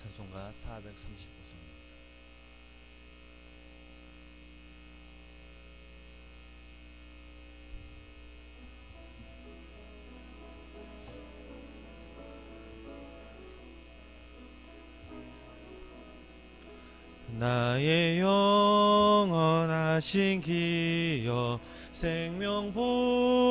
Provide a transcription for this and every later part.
찬송가 435송. 나의 영원하신 기여 생명보다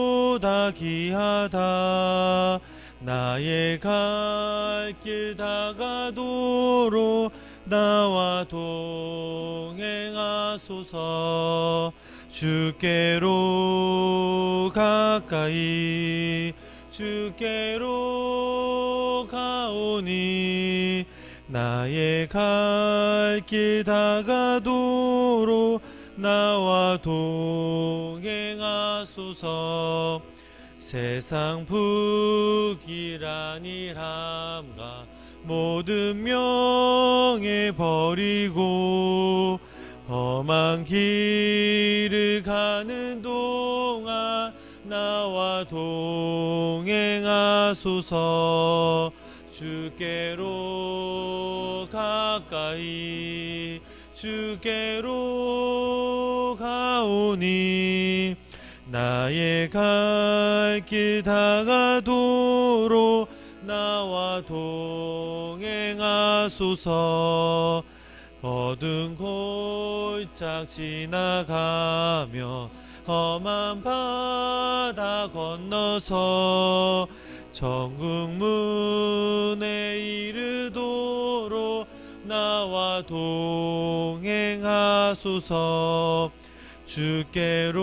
귀하다. 나의 갈 길 다가도록 나와 동행하소서. 주께로 가까이 주께로 가오니 나의 갈 길 다가도록 나와 동행하소서. 세상 북이라니함과 모든 명예 버리고 험한 길을 가는 동안 나와 동행하소서. 주께로 가까이 주께로 가오니 나의 갈 길 다가도록 나와 동행하소서. 거둔 골짝 지나가며 험한 바다 건너서 천국 문에 이르도록 나와 동행하소서. 주께로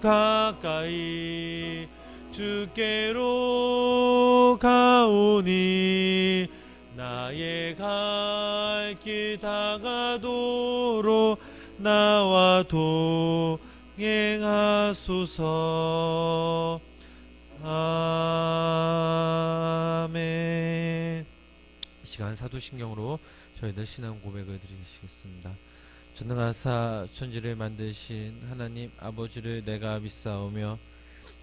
가까이 주께로 가오니 나의 갈 길 다가도록 나와 동행하소서. 아멘. 이 시간 사도신경으로 저희들 신앙 고백을 드리겠습니다. 전능하사 천지를 만드신 하나님 아버지를 내가 믿사오며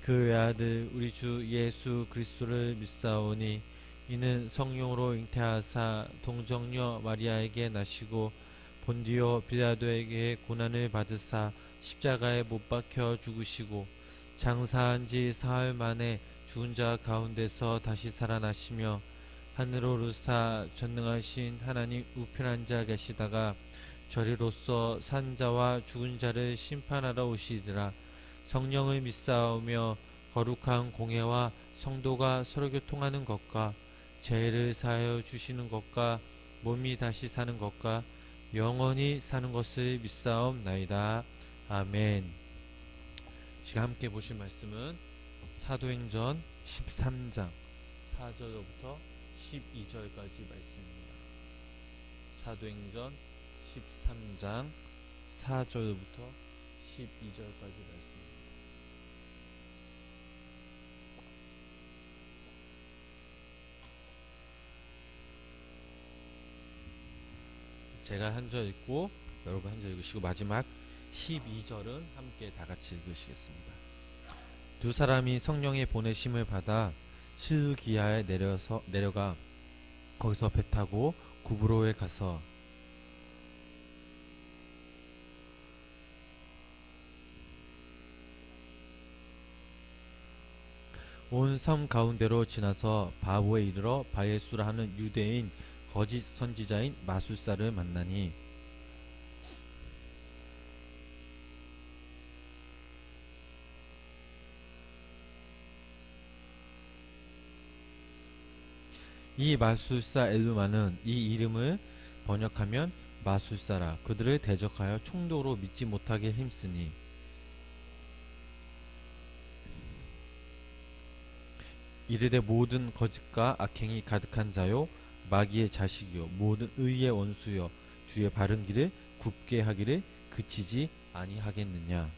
그 외아들 우리 주 예수 그리스도를 믿사오니 이는 성령으로 잉태하사 동정녀 마리아에게 나시고 본디오 빌라도에게 고난을 받으사 십자가에 못 박혀 죽으시고 장사한 지 사흘 만에 죽은 자 가운데서 다시 살아나시며 하늘로 오르사 전능하신 하나님 우편 앉아 계시다가 저리로서 산 자와 죽은 자를 심판하러 오시리라. 성령을 믿사오며 거룩한 공회와 성도가 서로 교통하는 것과 죄를 사하여 주시는 것과 몸이 다시 사는 것과 영원히 사는 것을 믿사옵나이다. 아멘. 지금 함께 보실 말씀은 사도행전 13장 4절부터 12절까지 말씀입니다. 사도행전 13장 4절부터 12절까지 말씀입니다. 제가 한 절 읽고 여러분 한 절 읽으시고 마지막 12절은 함께 다 같이 읽으시겠습니다. 두 사람이 성령의 보내심을 받아 실루기아에 내려가 거기서 배 타고 구브로에 가서 온 섬 가운데로 지나서 바보에 이르러 바예수라 하는 유대인 거짓 선지자인 마술사를 만나니 이 마술사 엘루마는 이 이름을 번역하면 마술사라 그들을 대적하여 총독으로 믿지 못하게 힘쓰니 이르되 모든 거짓과 악행이 가득한 자요 마귀의 자식이요 모든 의의 원수요 주의 바른 길을 굽게 하기를 그치지 아니하겠느냐.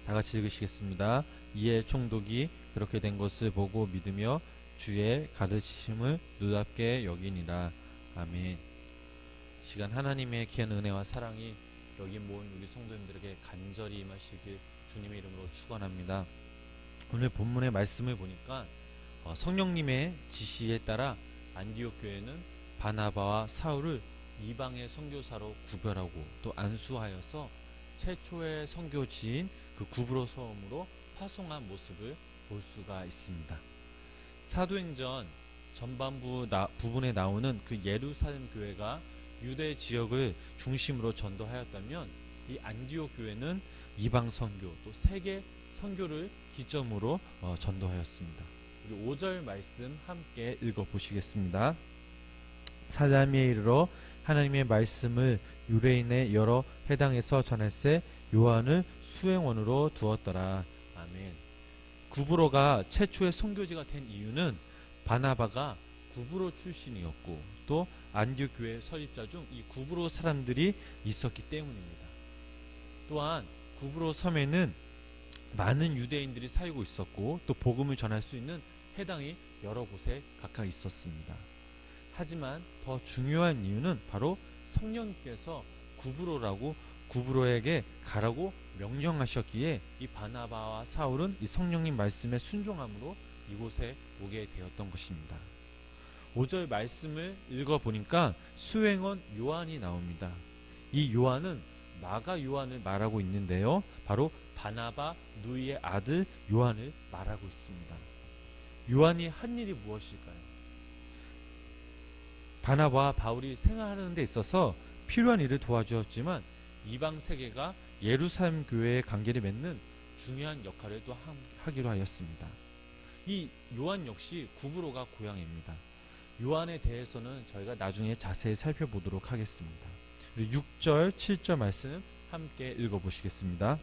다같이 읽으시겠습니다. 이에 총독이 그렇게 된 것을 보고 믿으며 주의 가르치심을 놀랍게 여기니라. 아멘. 시간 하나님의 귀한 은혜와 사랑이 여기 모인 우리 성도님들에게 간절히 임하시길 주님의 이름으로 축원합니다. 오늘 본문의 말씀을 보니까 성령님의 지시에 따라 안디옥 교회는 바나바와 사울을 이방의 선교사로 구별하고 또 안수하여서 최초의 선교지인 그 구브로 섬으로 파송한 모습을 볼 수가 있습니다. 사도행전 전반부 부분에 나오는 그 예루살렘 교회가 유대 지역을 중심으로 전도하였다면 이 안디옥 교회는 이방 선교 또 세계 선교를 기점으로 전도하였습니다. 우리 5절 말씀 함께 읽어보시겠습니다. 사람에 이르러 하나님의 말씀을 유대인의 여러 회당에서 전할세 요한을 수행원으로 두었더라. 아멘. 구브로가 최초의 선교지가 된 이유는 바나바가 구브로 출신이었고 또 안디옥 교회 설립자 중 이 구브로 사람들이 있었기 때문입니다. 또한 구브로 섬에는 많은 유대인들이 살고 있었고 또 복음을 전할 수 있는 회당이 여러 곳에 각각 있었습니다. 하지만 더 중요한 이유는 바로 성령께서 구브로에게 가라고 명령하셨기에 이 바나바와 사울은 이 성령님 말씀에 순종함으로 이곳에 오게 되었던 것입니다. 5절 말씀을 읽어보니까 수행원 요한이 나옵니다. 이 요한은 마가 요한을 말하고 있는데요. 바로 바나바 누이의 아들 요한을 말하고 있습니다. 요한이 한 일이 무엇일까요? 바나바와 바울이 생활하는 데 있어서 필요한 일을 도와주었지만 이방 세계가 예루살렘 교회의 관계를 맺는 중요한 역할을 또 하기로 하였습니다. 이 요한 역시 구브로가 고향입니다. 요한에 대해서는 저희가 나중에 자세히 살펴보도록 하겠습니다. 6절, 7절 말씀 함께 읽어보시겠습니다.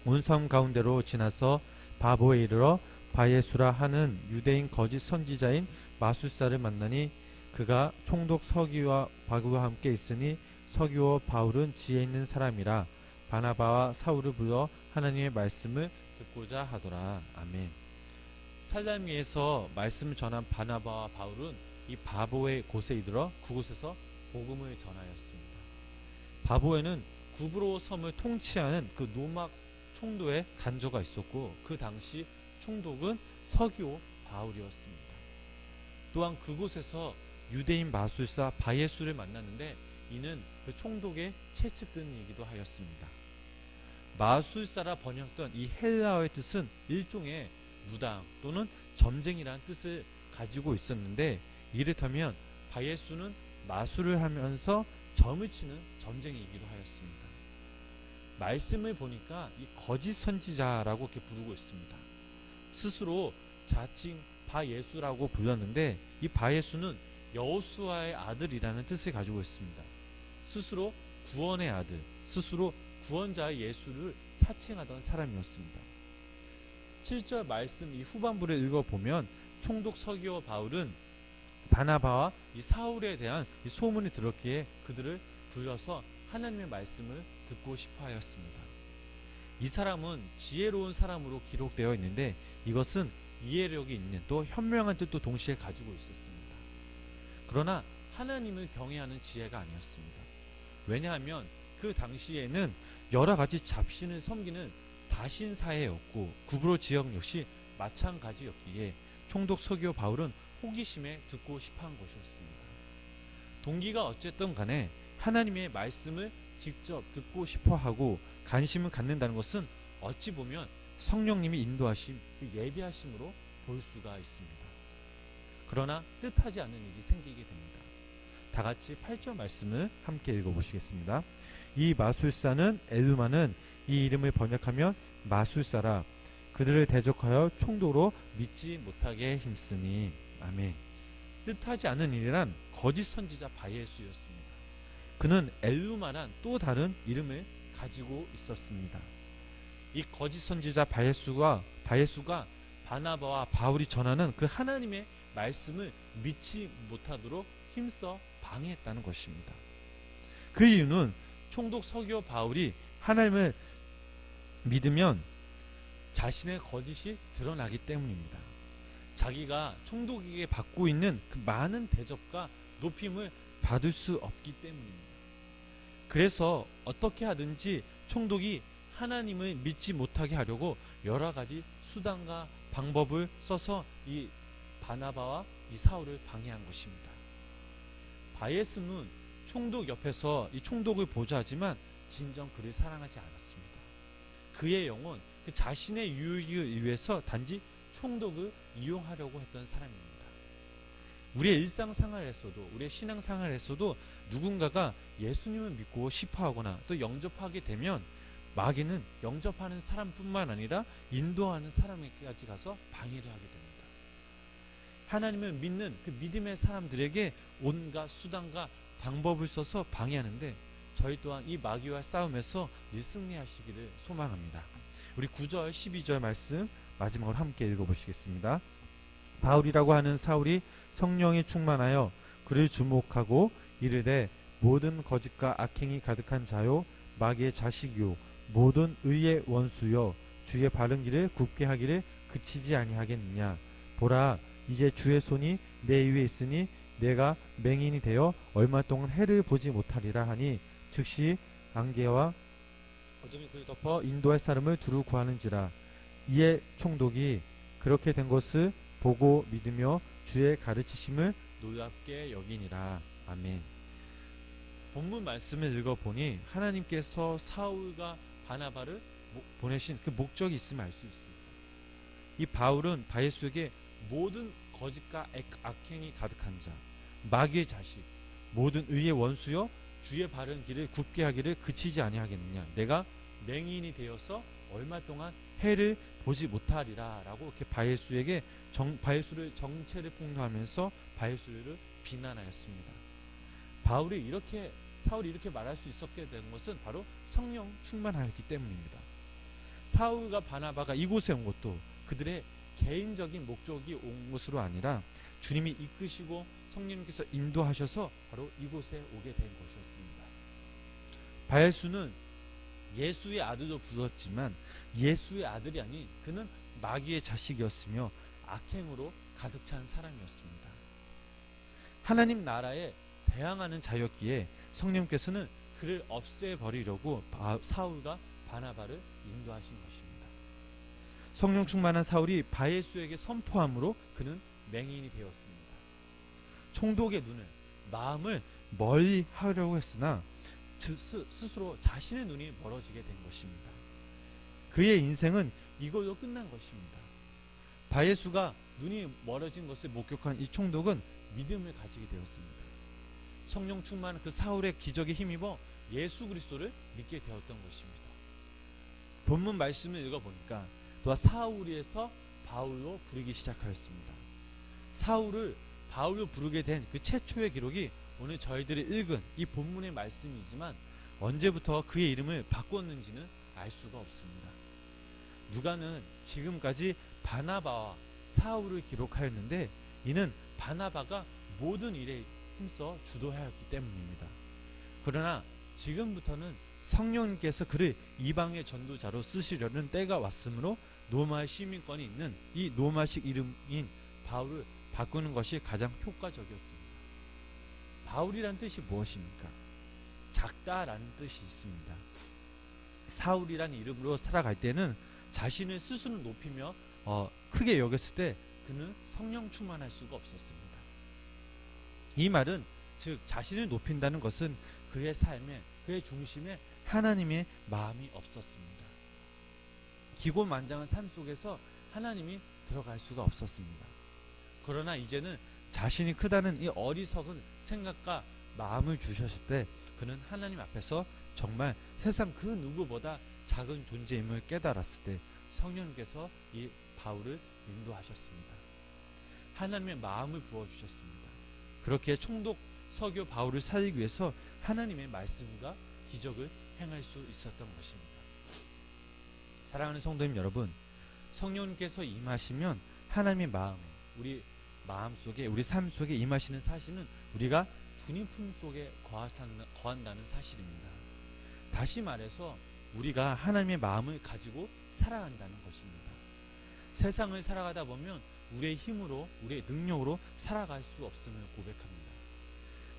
온 섬 가운데로 지나서 바보에 이르러 바예수라 하는 유대인 거짓 선지자인 마술사를 만나니 그가 총독 서기와 바구와 함께 있으니 서기와 바울은 지혜 있는 사람이라 바나바와 사울을 불러 하나님의 말씀을 듣고자 하더라. 아멘. 살라미에서 말씀을 전한 바나바와 바울은 이 바보의 곳에 이르러 그곳에서 복음을 전하였습니다. 바보에는 구브로 섬을 통치하는 그 노막 총독의 간저가 있었고 그 당시 총독은 서기오 바울이었습니다. 또한 그곳에서 유대인 마술사 바예수를 만났는데 이는 그 총독의 최측근이기도 하였습니다. 마술사라 번역된 이 헬라어의 뜻은 일종의 무당 또는 점쟁이라는 뜻을 가지고 있었는데 이를테면 바예수는 마술을 하면서 점을 치는 점쟁이이기도 하였습니다. 말씀을 보니까 이 거짓 선지자라고 이렇게 부르고 있습니다. 스스로 자칭 바예수라고 불렀는데 이 바예수는 여호수아의 아들이라는 뜻을 가지고 있습니다. 스스로 구원의 아들, 스스로 구원자의 예수를 사칭하던 사람이었습니다. 7절 말씀 이 후반부를 읽어보면 총독 서기오 바울은 바나바와 이 사울에 대한 이 소문이 들었기에 그들을 불러서 하나님의 말씀을 듣고 싶어 하였습니다. 이 사람은 지혜로운 사람으로 기록되어 있는데 이것은 이해력이 있는 또 현명한 뜻도 동시에 가지고 있었습니다. 그러나 하나님을 경외하는 지혜가 아니었습니다. 왜냐하면 그 당시에는 여러 가지 잡신을 섬기는 다신사회였고 구브로 지역 역시 마찬가지였기에 총독 서기오 바울은 호기심에 듣고 싶어한 것이었습니다. 동기가 어쨌든 간에 하나님의 말씀을 직접 듣고 싶어하고 관심을 갖는다는 것은 어찌 보면 성령님이 인도하심, 예비하심으로 볼 수가 있습니다. 그러나 뜻하지 않는 일이 생기게 됩니다. 다 같이 8절 말씀을 함께 읽어보시겠습니다. 이 마술사는 엘루마는 이 이름을 번역하면 마술사라 그들을 대적하여 총독으로 믿지 못하게 힘쓰니. 아멘. 뜻하지 않은 일이란 거짓 선지자 바예수였습니다. 그는 엘루마란 또 다른 이름을 가지고 있었습니다. 이 거짓 선지자 바예수가 바나바와 바울이 전하는 그 하나님의 말씀을 믿지 못하도록 힘써 방해했다는 것입니다. 그 이유는 총독 서기오 바울이 하나님을 믿으면 자신의 거짓이 드러나기 때문입니다. 자기가 총독에게 받고 있는 그 많은 대접과 높임을 받을 수 없기 때문입니다. 그래서 어떻게 하든지 총독이 하나님을 믿지 못하게 하려고 여러 가지 수단과 방법을 써서 이 바나바와 이 사울을 방해한 것입니다. 바예수는 총독 옆에서 이 총독을 보좌하지만 진정 그를 사랑하지 않았습니다. 그의 영혼, 그 자신의 유익을 위해서 단지 총독을 이용하려고 했던 사람입니다. 우리의 일상생활에서도, 우리의 신앙생활에서도 누군가가 예수님을 믿고 싶어하거나 또 영접하게 되면 마귀는 영접하는 사람뿐만 아니라 인도하는 사람에게까지 가서 방해를 하게 됩니다. 하나님을 믿는 그 믿음의 사람들에게 온갖 수단과 방법을 써서 방해하는데 저희 또한 이 마귀와 싸움에서 승리하시기를 소망합니다. 우리 9절 12절 말씀 마지막으로 함께 읽어보시겠습니다. 바울이라고 하는 사울이 성령에 충만하여 그를 주목하고 이르되 모든 거짓과 악행이 가득한 자요 마귀의 자식이요 모든 의의 원수여 주의 바른 길을 굽게 하기를 그치지 아니하겠느냐. 보라 이제 주의 손이 내 위에 있으니 내가 맹인이 되어 얼마 동안 해를 보지 못하리라 하니 즉시 안개와 어둠이 그를 덮어 인도할 사람을 두루 구하는지라. 이에 총독이 그렇게 된 것을 보고 믿으며 주의 가르치심을 놀랍게 여기니라. 아멘. 본문 말씀을 읽어보니 하나님께서 사울과 바나바를 보내신 그 목적이 있음을 알 수 있습니다. 이 바울은 바예수에게 모든 거짓과 악행이 가득한 자, 마귀의 자식, 모든 의의 원수여 주의 바른 길을 굽게 하기를 그치지 아니하겠느냐. 내가 맹인이 되어서 얼마 동안 해를 보지 못하리라 라고 이렇게 바예수에게 바예수를 정체를 폭로하면서 바예수를 비난하였습니다. 사울이 이렇게 말할 수 있었게 된 것은 바로 성령 충만하였기 때문입니다. 사울과 바나바가 이곳에 온 것도 그들의 개인적인 목적이 온 것으로 아니라 주님이 이끄시고 성령님께서 인도하셔서 바로 이곳에 오게 된 것이었습니다. 바예수는 예수의 아들도 불렀지만 예수의 아들이 아닌 그는 마귀의 자식이었으며 악행으로 가득 찬 사람이었습니다. 하나님 나라에 대항하는 자였기에 성령께서는 그를 없애버리려고 사울과 바나바를 인도하신 것입니다. 성령 충만한 사울이 바예수에게 선포함으로 그는 맹인이 되었습니다. 총독의 마음을 멀리 하려고 했으나 스스로 자신의 눈이 멀어지게 된 것입니다. 그의 인생은 이걸로 끝난 것입니다. 바예수가 눈이 멀어진 것을 목격한 이 총독은 믿음을 가지게 되었습니다. 성령 충만한 그 사울의 기적에 힘입어 예수 그리스도를 믿게 되었던 것입니다. 본문 말씀을 읽어보니까 또한 사울에서 바울로 부르기 시작하였습니다. 사울을 바울로 부르게 된 그 최초의 기록이 오늘 저희들이 읽은 이 본문의 말씀이지만 언제부터 그의 이름을 바꿨는지는 알 수가 없습니다. 누가는 지금까지 바나바와 사울을 기록하였는데 이는 바나바가 모든 일에 힘써 주도하였기 때문입니다. 그러나 지금부터는 성령님께서 그를 이방의 전도자로 쓰시려는 때가 왔으므로 로마 시민권이 있는 이 로마식 이름인 바울을 바꾸는 것이 가장 효과적이었습니다. 바울이란 뜻이 무엇입니까? 작다라는 뜻이 있습니다. 사울이란 이름으로 살아갈 때는 자신을 스스로 높이며 크게 여겼을 때 그는 성령 충만할 수가 없었습니다. 이 말은 즉 자신을 높인다는 것은 그의 삶에 그의 중심에 하나님의 마음이 없었습니다. 기고만장한 삶 속에서 하나님이 들어갈 수가 없었습니다. 그러나 이제는 자신이 크다는 이 어리석은 생각과 마음을 주셨을 때 그는 하나님 앞에서 정말 세상 그 누구보다 작은 존재임을 깨달았을 때 성령님께서 이 바울을 인도하셨습니다. 하나님의 마음을 부어주셨습니다. 그렇게 총독 서교 바울을 살리기 위해서 하나님의 말씀과 기적을 행할 수 있었던 것입니다. 사랑하는 성도님 여러분, 성령님께서 임하시면 하나님의 마음에 우리 마음 속에 우리 삶 속에 임하시는 사실은 우리가 주님 품 속에 거한다는 사실입니다. 다시 말해서 우리가 하나님의 마음을 가지고 살아간다는 것입니다. 세상을 살아가다 보면 우리의 힘으로 우리의 능력으로 살아갈 수 없음을 고백합니다.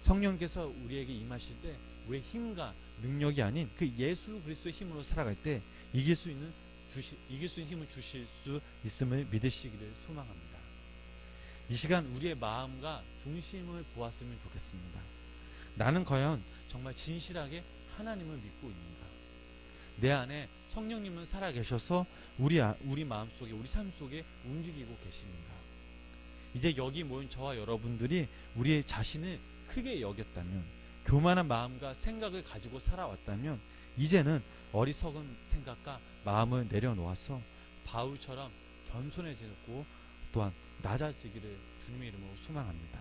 성령께서 우리에게 임하실 때 우리의 힘과 능력이 아닌 그 예수 그리스도의 힘으로 살아갈 때 이길 수 있는 힘을 주실 수 있음을 믿으시기를 소망합니다. 이 시간 우리의 마음과 중심을 보았으면 좋겠습니다. 나는 과연 정말 진실하게 하나님을 믿고 있는가? 내 안에 성령님은 살아계셔서 우리 마음속에, 우리 삶 속에 움직이고 계시는가? 이제 여기 모인 저와 여러분들이 우리의 자신을 크게 여겼다면, 교만한 마음과 생각을 가지고 살아왔다면 이제는 어리석은 생각과 마음을 내려놓아서 바울처럼 겸손해지고 또한 낮아지기를 주님의 이름으로 소망합니다.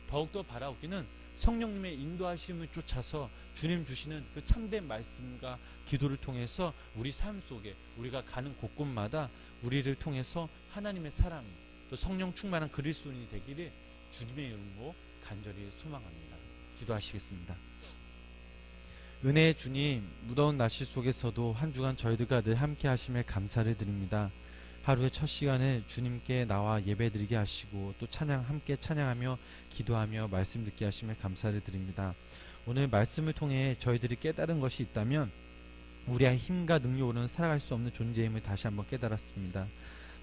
더욱더 바라옵기는 성령님의 인도하심을 쫓아서 주님 주시는 그 참된 말씀과 기도를 통해서 우리 삶 속에 우리가 가는 곳곳마다 우리를 통해서 하나님의 사랑이 또 성령 충만한 그리스도인이 되기를 주님의 이름으로 간절히 소망합니다. 기도하시겠습니다. 은혜의 주님, 무더운 날씨 속에서도 한 주간 저희들과 늘 함께 하심에 감사를 드립니다. 하루의 첫 시간을 주님께 나와 예배드리게 하시고 또 함께 찬양하며 기도하며 말씀 듣게 하심에 감사를 드립니다. 오늘 말씀을 통해 저희들이 깨달은 것이 있다면 우리의 힘과 능력으로는 살아갈 수 없는 존재임을 다시 한번 깨달았습니다.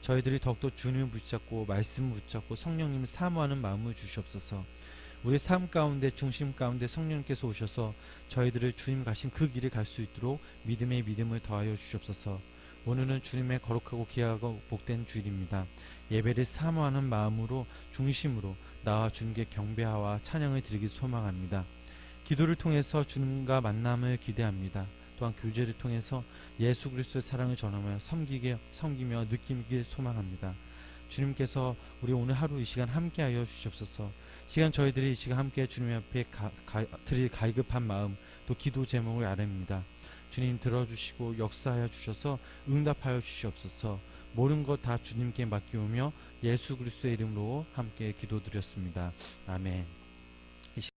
저희들이 더욱더 주님을 붙잡고 말씀을 붙잡고 성령님을 사모하는 마음을 주시옵소서. 우리 삶 가운데 중심 가운데 성령님께서 오셔서 저희들을 주님 가신 그 길을 갈 수 있도록 믿음의 믿음을 더하여 주시옵소서. 오늘은 주님의 거룩하고 귀하고 복된 주일입니다. 예배를 사모하는 마음으로 중심으로 나와 주님께 경배와 찬양을 드리기 소망합니다. 기도를 통해서 주님과 만남을 기대합니다. 또한 교제를 통해서 예수 그리스도의 사랑을 전하며 섬기며 느끼길 소망합니다. 주님께서 우리 오늘 하루 이 시간 함께하여 주시옵소서. 시간 저희들이 이 시간 함께 주님 앞에 드릴 갈급한 마음 또 기도 제목을 아뢰입니다. 주님 들어주시고 역사하여 주셔서 응답하여 주시옵소서. 모든 것 다 주님께 맡기오며 예수 그리스도의 이름으로 함께 기도드렸습니다. 아멘.